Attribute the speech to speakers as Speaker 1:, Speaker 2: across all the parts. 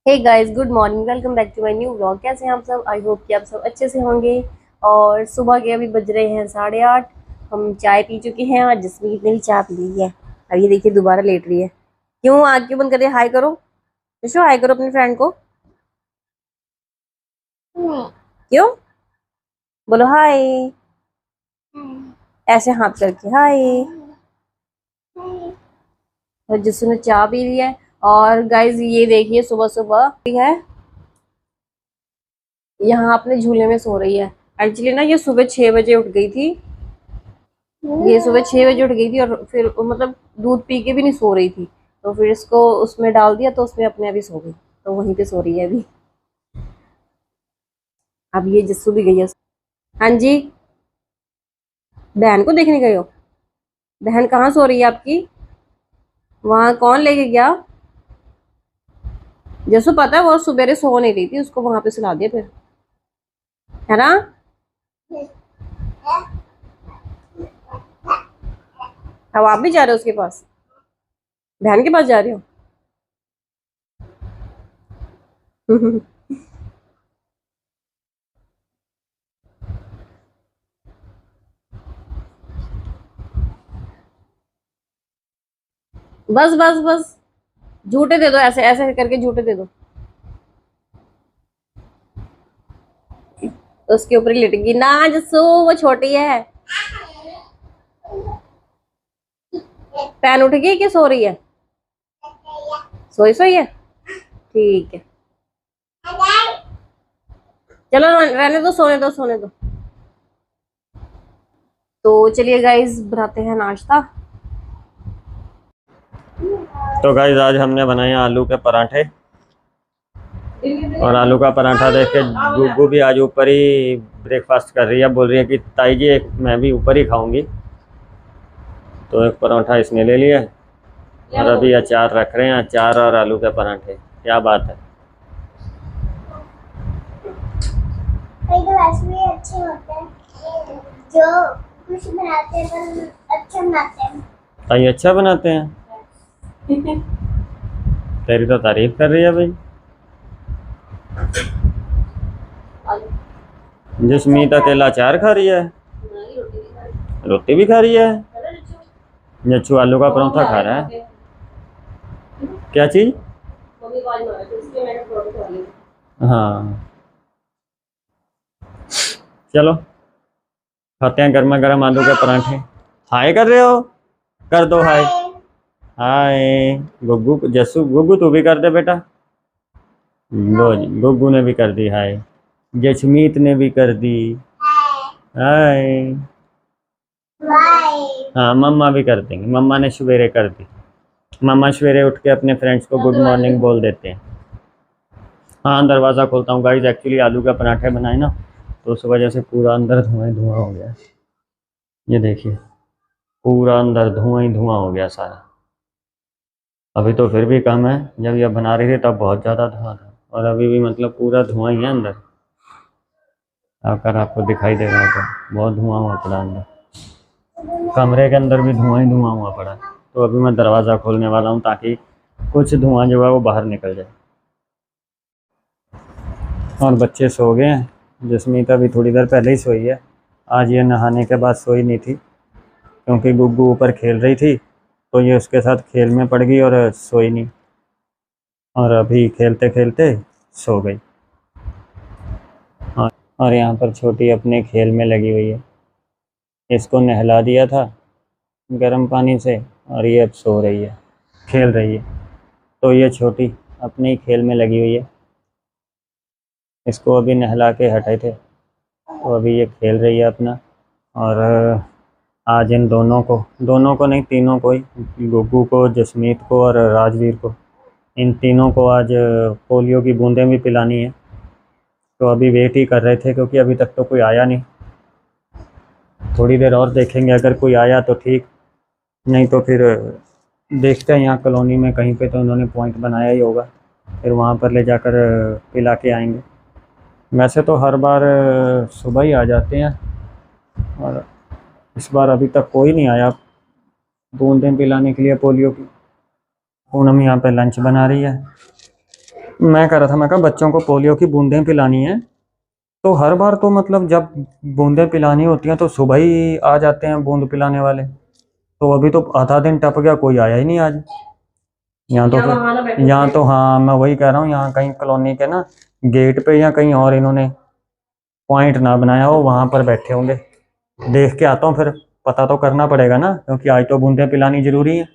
Speaker 1: Hey guys, good morning. Welcome back to my new vlog. कैसे हैं आप सब? आई होप कि आप सब अच्छे से होंगे। और सुबह के अभी बज रहे हैं 8:30। हम चाय पी चुके हैं। आज जसमीत ने भी चाय पी ली है। अब ये देखिए दोबारा लेट रही है। क्यों आँख क्यों बंद कर रही है? हाय करो। विशो, हाय करो अपनी फ्रेंड को। क्यों? बोलो हाय। ऐसे हाथ करके हाय। और जसू ने चाय पी ली है। और गाइस ये देखिए सुबह सुबह है, यहाँ अपने झूले में सो रही है। एक्चुअली ना ये सुबह 6 बजे उठ गई थी। ये सुबह 6 बजे उठ गई थी और फिर मतलब दूध पी के भी नहीं सो रही थी। तो फिर इसको उसमें डाल दिया तो उसमें अपने आप ही सो गई। तो वहीं पे सो रही है अभी। अब ये जस्सू भी गई है। हाँ जी। बहन को देखने गए हो? बहन कहाँ सो रही है आपकी? वहां कौन लेके गया? जस्सू पता है वो सुबह सो नहीं रही थी, उसको वहां पे सुला दिया फिर, है ना? अब आप भी जा रहे हो उसके पास? बहन के पास जा रहे हो? बस बस बस। झूठे दे दो, ऐसे ऐसे करके झूठे दे दो। उसके ऊपर ही लेटेगी ना जस्सू, वो छोटी है। पैन उठ गई कि सो रही है? सोई सोई है। ठीक है। चलो रहने दो, सोने दो सोने दो। तो चलिए गाइस बनाते हैं नाश्ता।
Speaker 2: तो गाइस आज हमने बनाए आलू के पराठे। और आलू का पराठा देख के गुग्गू भी आज ऊपर ही ब्रेकफास्ट कर रही है। बोल रही है कि ताई जी एक मैं भी ऊपर ही खाऊंगी। तो एक पराठा इसने ले लिया और अभी अचार रख रहे हैं, अचार और आलू के पराठे। क्या बात है।
Speaker 3: कई तो वैसे भी अच्छे होते हैं जो कुछ बनाते हैं पर अच्छे बनाते हैं।
Speaker 2: ताई अच्छा बनाते हैं। तेरी तो तारीफ कर रही है भाई। जसमीत अकेला अचार खा रही है, रोटी भी खा रही है। जच्चू आलू का पराठा खा रहा है। क्या चीज? हाँ, चलो खाते हैं गर्मा गर्म आलू के पराठे। हाय कर रहे हो? कर दो हाय। हाय। गुग्गू जस्सू, गुग्गू तू भी कर दे बेटा। लो जी, गुग्गू ने भी कर दी हाय। जसमीत ने भी कर दी हाय।
Speaker 3: बाय।
Speaker 2: हाँ मम्मा भी कर देंगे, मम्मा ने सवेरे कर दी। मम्मा सवेरे उठ के अपने फ्रेंड्स को गुड मॉर्निंग बोल देते हैं। हाँ दरवाज़ा खोलता हूँ गाइस, एक्चुअली आलू का पराठे बनाए ना, तो उस वजह से पूरा अंदर धुआं ही धुआं हो गया। ये देखिए पूरा अंदर धुआं ही धुआं हो गया सारा। अभी तो फिर भी कम है, जब ये बना रही थी तब बहुत ज़्यादा धुआं था और अभी भी मतलब पूरा धुआं ही है अंदर। अगर आपको दिखाई दे रहा हो तो बहुत धुआं हुआ पड़ा अंदर, कमरे के अंदर भी धुआं ही धुआं हुआ पड़ा। तो अभी मैं दरवाज़ा खोलने वाला हूँ ताकि कुछ धुआं जो है वो बाहर निकल जाए। और बच्चे सो गए हैं। जसमीत अभी थोड़ी देर पहले ही सोई है। आज ये नहाने के बाद सोई नहीं थी क्योंकि गुग्गू ऊपर खेल रही थी, तो ये उसके साथ खेल में पड़ गई और सोई नहीं। और अभी खेलते खेलते सो गई। और यहाँ पर छोटी अपने खेल में लगी हुई है। इसको नहला दिया था गर्म पानी से और ये अब सो रही है, खेल रही है। तो ये छोटी अपने ही खेल में लगी हुई है। इसको अभी नहला के हटाए थे, तो अभी ये खेल रही है अपना। और आज इन दोनों को नहीं, तीनों को ही, गुग्गू को, जसमीत को और राजवीर को, इन तीनों को आज पोलियो की बूंदें भी पिलानी है। तो अभी वेट ही कर रहे थे क्योंकि अभी तक तो कोई आया नहीं। थोड़ी देर और देखेंगे, अगर कोई आया तो ठीक, नहीं तो फिर देखते हैं यहाँ कॉलोनी में कहीं पे तो उन्होंने पॉइंट बनाया ही होगा, फिर वहाँ पर ले जाकर पिला के आएंगे। वैसे तो हर बार सुबह ही आ जाते हैं और इस बार अभी तक कोई नहीं आया बूंदें पिलाने के लिए पोलियो की। पूनम यहाँ पे लंच बना रही है। मैं कह रहा था, मैं कहा बच्चों को पोलियो की बूंदें पिलानी है, तो हर बार तो मतलब जब बूंदें पिलानी होती हैं तो सुबह ही आ जाते हैं बूंद पिलाने वाले। तो अभी तो आधा दिन टप गया, कोई आया ही नहीं आज। यहाँ तो
Speaker 1: या वहाँ ना बैठे
Speaker 2: यहाँ तो हाँ, मैं वही कह रहा हूँ, यहाँ कहीं कॉलोनी के ना गेट पे या कहीं और इन्होंने पॉइंट ना बनाया हो, वहां पर बैठे होंगे। देख के आता हूँ, फिर पता तो करना पड़ेगा ना, क्योंकि आज तो बूंदें पिलानी जरूरी है।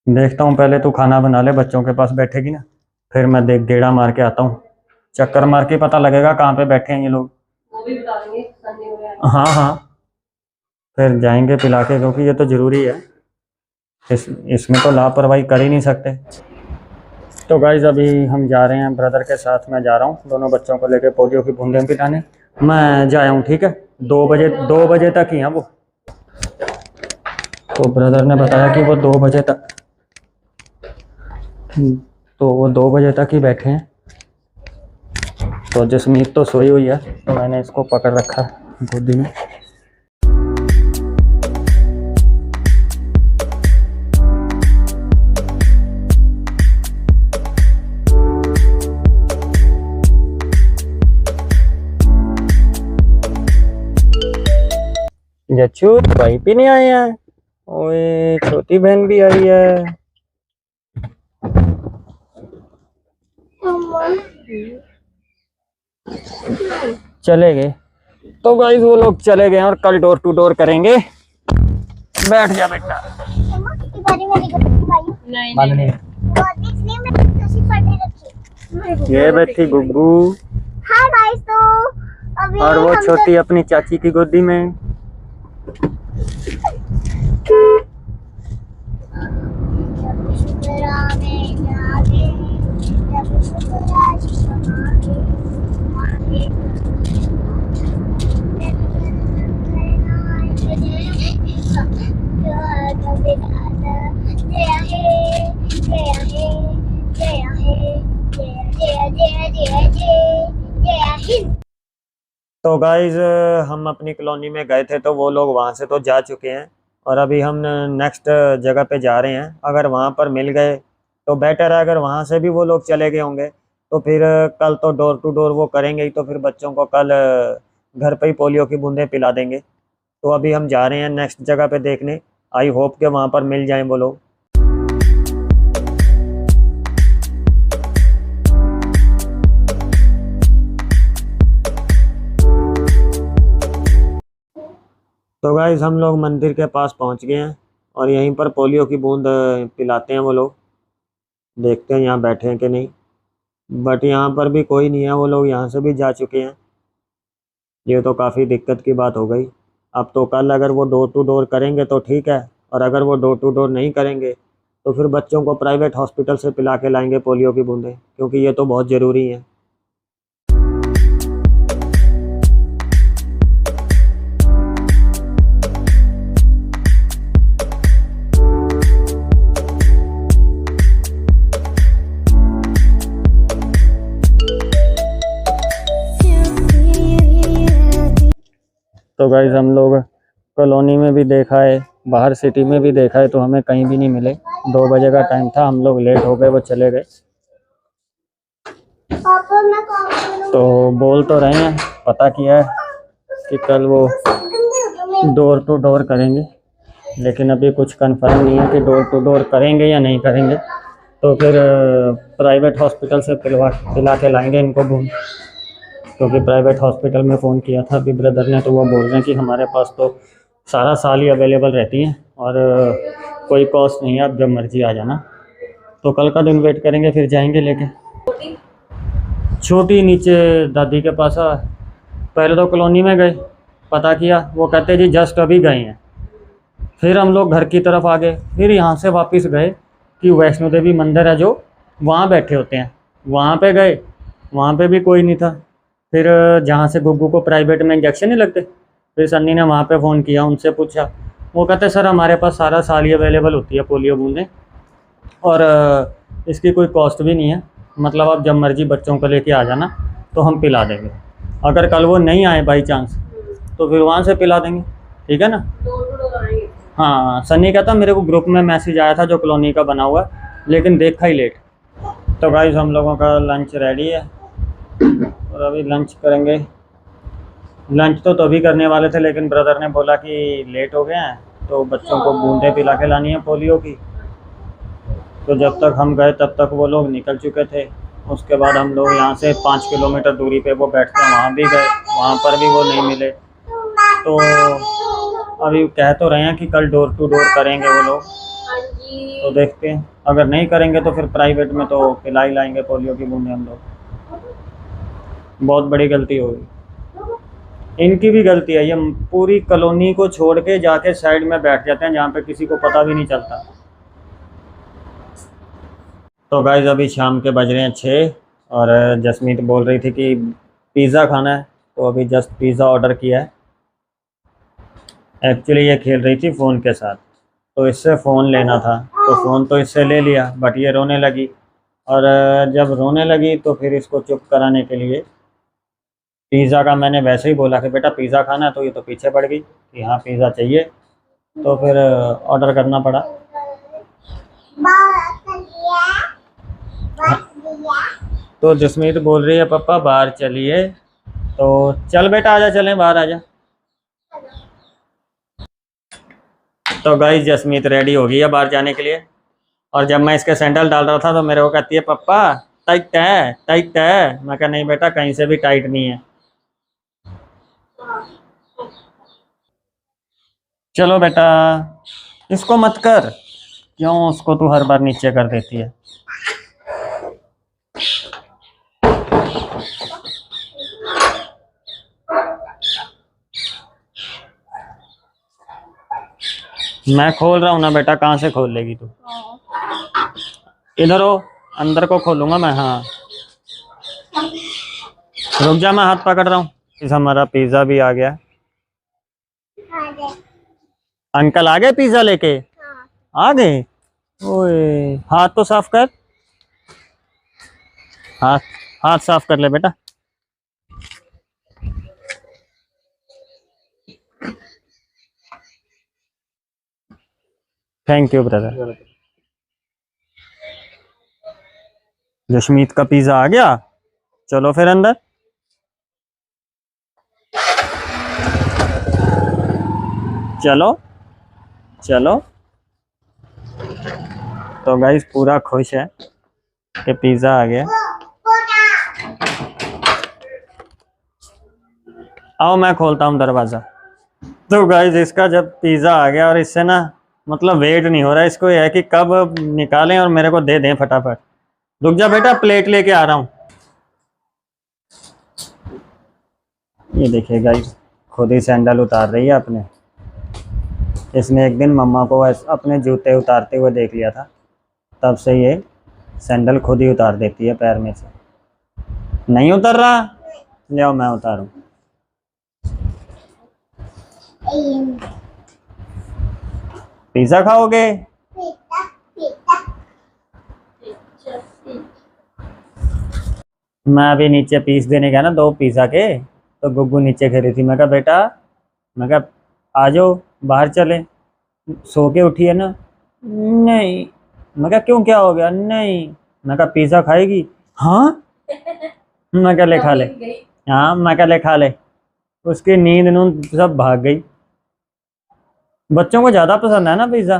Speaker 2: देखता हूँ, पहले तू खाना बना ले, बच्चों के पास बैठेगी ना, फिर मैं देख गेड़ा मार के आता हूँ, चक्कर मार के पता लगेगा कहाँ पे बैठे हैं ये लोग।
Speaker 1: वो भी बता देंगे।
Speaker 2: हाँ हाँ, फिर जाएंगे पिला के, क्योंकि ये तो जरूरी है, इसमें तो लापरवाही कर ही नहीं सकते। तो गाइज अभी हम जा रहे हैं, ब्रदर के साथ मैं जा रहा हूँ दोनों बच्चों को लेके पोलियो की बूंदें पिलाने। मैं जाया हूँ, ठीक है, 2 बजे तक ही हैं वो। तो ब्रदर ने बताया कि वो 2 बजे तक, तो वो 2 बजे तक ही बैठे हैं। तो जसमीत तो सोई हुई है, तो मैंने इसको पकड़ रखा है गोदी में। जच्चू भाई भी नहीं आए हैं, ओए छोटी बहन भी आई है। चले गए, तो गाइस वो लोग चले गए और कल डोर टू डोर करेंगे। बैठ जा बेटा। ये बैठी गुग्गू,
Speaker 3: हाय गाइस। तो अभी
Speaker 2: और वो छोटी अपनी चाची की गोदी में। तो गाइज हम अपनी कॉलोनी में गए थे, तो वो लोग वहाँ से तो जा चुके हैं, और अभी हम नेक्स्ट जगह पे जा रहे हैं। अगर वहाँ पर मिल गए तो बेटर है, अगर वहाँ से भी वो लोग चले गए होंगे तो फिर कल तो डोर टू डोर वो करेंगे ही, तो फिर बच्चों को कल घर पे ही पोलियो की बूंदें पिला देंगे। तो अभी हम जा रहे हैं नेक्स्ट जगह पे देखने, आई होप कि वहाँ पर मिल जाएं वो लोग। तो गाइस हम लोग मंदिर के पास पहुँच गए हैं, और यहीं पर पोलियो की बूंद पिलाते हैं वो लोग। देखते हैं यहाँ बैठे हैं कि नहीं, बट यहाँ पर भी कोई नहीं है, वो लोग यहाँ से भी जा चुके हैं। ये तो काफ़ी दिक्कत की बात हो गई। अब तो कल अगर वो डोर टू डोर करेंगे तो ठीक है, और अगर वो डोर टू डोर नहीं करेंगे तो फिर बच्चों को प्राइवेट हॉस्पिटल से पिला के लाएंगे पोलियो की बूंदें, क्योंकि ये तो बहुत ज़रूरी है। तो गाइज हम लोग कॉलोनी में भी देखा है, बाहर सिटी में भी देखा है, तो हमें कहीं भी नहीं मिले। 2 बजे का टाइम था, हम लोग लेट हो गए, वो चले गए। तो बोल तो रहे हैं, पता किया है कि कल वो डोर टू डोर करेंगे, लेकिन अभी कुछ कंफर्म नहीं है कि डोर टू डोर करेंगे या नहीं करेंगे। तो फिर प्राइवेट हॉस्पिटल से पिला के लाएंगे इनको बूंद, क्योंकि प्राइवेट हॉस्पिटल में फ़ोन किया था अभी ब्रदर ने, तो वो बोल रहे हैं कि हमारे पास तो सारा साल ही अवेलेबल रहती हैं, और कोई कॉस्ट नहीं है, आप जब मर्जी आ जाना। तो कल का दिन वेट करेंगे, फिर जाएंगे लेके। छोटी नीचे दादी के पास पहले तो कॉलोनी में गए, पता किया, वो कहते जी जस्ट अभी गए हैं। फिर हम लोग घर की तरफ आ गए, फिर यहाँ से वापस गए कि वैष्णो देवी मंदिर है जो वहाँ बैठे होते हैं, वहाँ पे गए, वहाँ पे भी कोई नहीं था। फिर जहाँ से गुग्गू को प्राइवेट में इंजेक्शन नहीं लगते, फिर सन्नी ने वहाँ पे फ़ोन किया, उनसे पूछा, वो कहते सर हमारे पास सारा साल ही अवेलेबल होती है पोलियो बूंदें, और इसकी कोई कॉस्ट भी नहीं है, मतलब आप जब मर्जी बच्चों को लेके आ जाना, तो हम पिला देंगे। अगर कल वो नहीं आए बाई चांस, तो फिर वहाँ से पिला देंगे, ठीक है ना। हाँ, सन्नी कहता मेरे को ग्रुप में मैसेज आया था जो कॉलोनी का बना हुआ, लेकिन देखा ही लेट। तो गाइस हम लोगों का लंच रेडी है और अभी लंच करेंगे। लंच तो अभी करने वाले थे, लेकिन ब्रदर ने बोला कि लेट हो गए हैं तो बच्चों को बूंदें पिला के लानी है पोलियो की। तो जब तक हम गए तब तक वो लोग निकल चुके थे। उसके बाद हम लोग यहाँ से 5 किलोमीटर दूरी पे वो बैठते हैं, वहाँ भी गए, वहाँ पर भी वो नहीं मिले। तो अभी कह तो रहे हैं कि कल डोर टू डोर करेंगे वो लोग, तो देखते हैं। अगर नहीं करेंगे तो फिर प्राइवेट में तो पिला ही लाएंगे पोलियो की बूंदें हम लोग। बहुत बड़ी गलती होगी, इनकी भी गलती है। ये पूरी कॉलोनी को छोड़ के जाके साइड में बैठ जाते हैं जहाँ पे किसी को पता भी नहीं चलता। तो गाइस अभी शाम के बज रहे हैं 6 और जसमीत बोल रही थी कि पिज़्ज़ा खाना है, तो अभी जस्ट पिज़्ज़ा ऑर्डर किया है। एक्चुअली ये खेल रही थी फ़ोन के साथ, तो इससे फ़ोन लेना था, तो फ़ोन तो इससे ले लिया, बट ये रोने लगी। और जब रोने लगी तो फिर इसको चुप कराने के लिए पिज़्ज़ा का मैंने वैसे ही बोला कि बेटा पिज़्ज़ा खाना है, तो ये तो पीछे पड़ गई कि हाँ पिज़्ज़ा चाहिए, तो फिर ऑर्डर करना पड़ा। तो जसमीत बोल रही है पापा बाहर चलिए, तो चल बेटा आजा, चलें बाहर आजा। तो गाइस जसमीत रेडी हो गई है बाहर जाने के लिए, और जब मैं इसके सैंडल डाल रहा था तो मेरे को कहती है पापा टाइट है, टाइट है। मैं कहा नहीं बेटा कहीं से भी टाइट नहीं है। चलो बेटा इसको मत कर, क्यों उसको तू हर बार नीचे कर देती है। मैं खोल रहा हूँ ना बेटा, कहाँ से खोल लेगी तू? इधर हो, अंदर को खोलूंगा मैं। हाँ रुक जा, मैं हाथ पकड़ रहा हूँ। इस हमारा पिज़्ज़ा भी आ गया। अंकल आ गए पिज़्ज़ा लेके? आ गए? ओए हाथ तो साफ कर, हाथ हाथ साफ कर ले बेटा। Thank you brother. जशमीत का पिज़्ज़ा आ गया, चलो फिर अंदर। चलो चलो। तो गाइस पूरा खुश है कि पिज़्ज़ा आ गया। आओ मैं खोलता हूँ दरवाज़ा। तो गाइस इसका जब पिज़्ज़ा आ गया, और इससे ना मतलब वेट नहीं हो रहा, इसको ये है कि कब निकालें और मेरे को दे दें फटाफट। रुक जा बेटा प्लेट लेके आ रहा हूँ। ये देखिए गाइस खुद ही सैंडल उतार रही है अपने। इसने एक दिन मम्मा को अपने जूते उतारते हुए देख लिया था, तब से ये सैंडल खुद ही उतार देती है पैर में से। नहीं उतर रहा, ले आओ मैं उतारूं। पिज़्ज़ा खाओगे? मैं अभी नीचे पीस देने गया ना 2 पिज़्ज़ा के, तो गुग्गू नीचे खेली थी। मैं कहा बेटा, मैं कहा आ जाओ बाहर चले, सो के उठी है ना। नहीं। मैं कहा क्यों, क्या हो गया? नहीं। मैं कहा पिज़्ज़ा खाएगी? हाँ। मैं कहा ले खा ले। हाँ मैं कहा ले खा ले। उसकी नींद नूंद सब भाग गई। बच्चों को ज़्यादा पसंद है ना पिज़्ज़ा।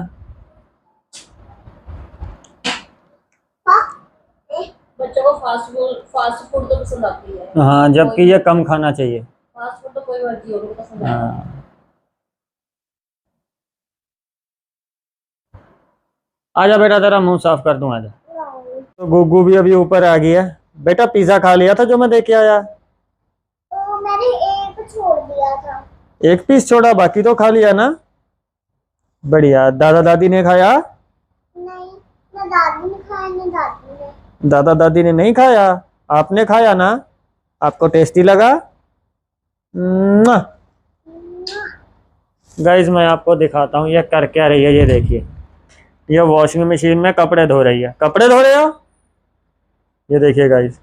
Speaker 1: बच्चों को फास्ट फूड तो पसंद आती है।
Speaker 2: हाँ जबकि ये कम खाना चाहिए।
Speaker 1: फास्ट फूड तो कोई मर्जी हो पसंद है।
Speaker 2: हाँ आजा बेटा तेरा मुंह साफ कर दूं, आजा। तो गुग्गू भी अभी ऊपर आ गया। बेटा पिज़्ज़ा खा लिया था जो मैं देके आया?
Speaker 3: मैंने एक छोड़ दिया था।
Speaker 2: एक पीस छोड़ा, बाकी तो खा लिया ना? बढ़िया। दादा दादी ने खाया?
Speaker 3: नहीं, ना दादी ने खाया ना दादी ने।
Speaker 2: दादा दादी ने नहीं खाया, आपने खाया ना? आपको टेस्टी लगा? गाइस मैं आपको दिखाता हूँ ये कर क्या रही है। ये देखिए, ये वॉशिंग मशीन में कपड़े धो रही है। कपड़े धो रहे हो? ये देखिए गाइस,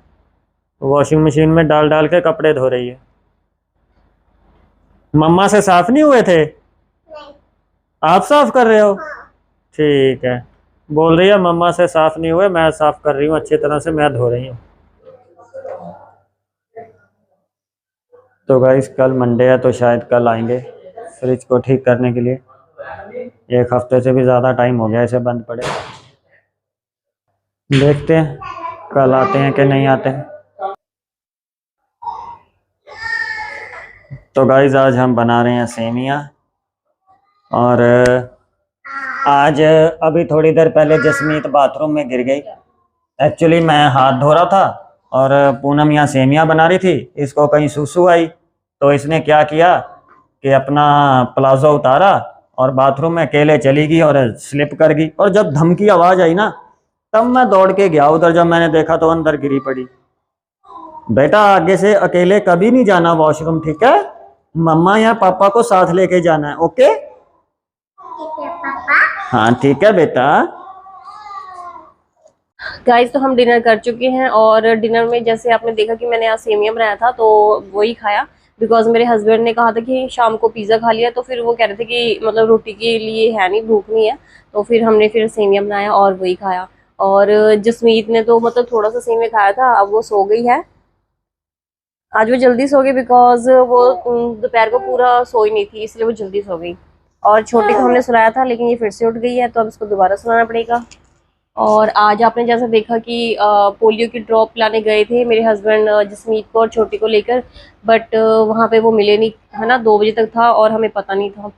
Speaker 2: वॉशिंग मशीन में डाल डाल के कपड़े धो रही है। मम्मा से साफ नहीं हुए थे?
Speaker 3: नहीं।
Speaker 2: आप साफ कर रहे हो?
Speaker 3: हाँ।
Speaker 2: ठीक है। बोल रही है मम्मा से साफ नहीं हुए, मैं साफ कर रही हूँ अच्छी तरह से, मैं धो रही हूँ। तो गाइस कल मंडे है तो शायद कल आएंगे फ्रिज को ठीक करने के लिए। 1 हफ्ते से भी ज़्यादा टाइम हो गया इसे बंद पड़े। देखते हैं कल आते हैं कि नहीं आते हैं। तो गाइस आज हम बना रहे हैं सेमिया, और आज अभी थोड़ी देर पहले जसमीत बाथरूम में गिर गई। एक्चुअली मैं हाथ धो रहा था और पूनम यहाँ सेमिया बना रही थी, इसको कहीं सुसु आई तो इसने क्या किया कि अपना प्लाजो उतारा और बाथरूम में अकेले चली गई और स्लिप कर गई। और जब धमकी आवाज आई ना तब मैं दौड़ के गया उधर, जब मैंने देखा तो अंदर गिरी पड़ी। बेटा आगे से अकेले कभी नहीं जाना वॉशरूम, ठीक है? मम्मा या पापा को साथ लेके जाना है, ओके?
Speaker 3: ठीक है पापा।
Speaker 2: हाँ ठीक है बेटा।
Speaker 1: गाइस तो हम डिनर कर चुके हैं, और डिनर में जैसे आपने देखा कि मैंने यहाँ सेमिया बनाया था तो वही खाया, बिकॉज मेरे हस्बैंड ने कहा था कि शाम को पिज़्ज़ा खा लिया, तो फिर वो कह रहे थे कि मतलब रोटी के लिए है नहीं, भूख नहीं है, तो फिर हमने फिर सेमिया बनाया और वही खाया। और जसमीत ने तो मतलब थोड़ा सा सेमिया खाया था, अब वो सो गई है। आज वो जल्दी सो गई बिकॉज वो दोपहर को पूरा सोई नहीं थी, इसलिए वो जल्दी सो गई। और छोटे को हमने सुलाया था लेकिन ये फिर से उठ गई है, तो अब इसको दोबारा सुलाना पड़ेगा। और आज आपने जैसा देखा कि पोलियो की ड्रॉप लाने गए थे मेरे हस्बैंड जसमीत को और छोटी को लेकर, बट वहाँ पे वो मिले नहीं, है ना, 2 बजे तक था और हमें पता नहीं था।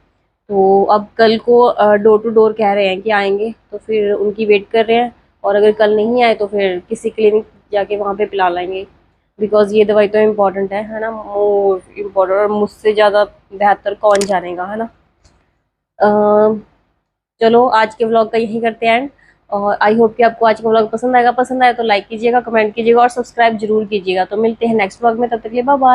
Speaker 1: तो अब कल को डोर टू डोर कह रहे हैं कि आएंगे, तो फिर उनकी वेट कर रहे हैं। और अगर कल नहीं आए तो फिर किसी क्लिनिक जाके वहाँ पे पिला लाएंगे, बिकॉज ये दवाई तो इम्पॉर्टेंट है ना, मोर इम्पोर्टेंट, और मुझसे ज़्यादा बेहतर कौन जानेगा, है ना। चलो आज के व्लॉग का यही करते हैं एंड, और आई होप कि आपको आज का व्लॉग पसंद आएगा। पसंद आए तो लाइक कीजिएगा, कमेंट कीजिएगा और सब्सक्राइब जरूर कीजिएगा। तो मिलते हैं नेक्स्ट व्लॉग में, तब तक के लिए बाय बाय।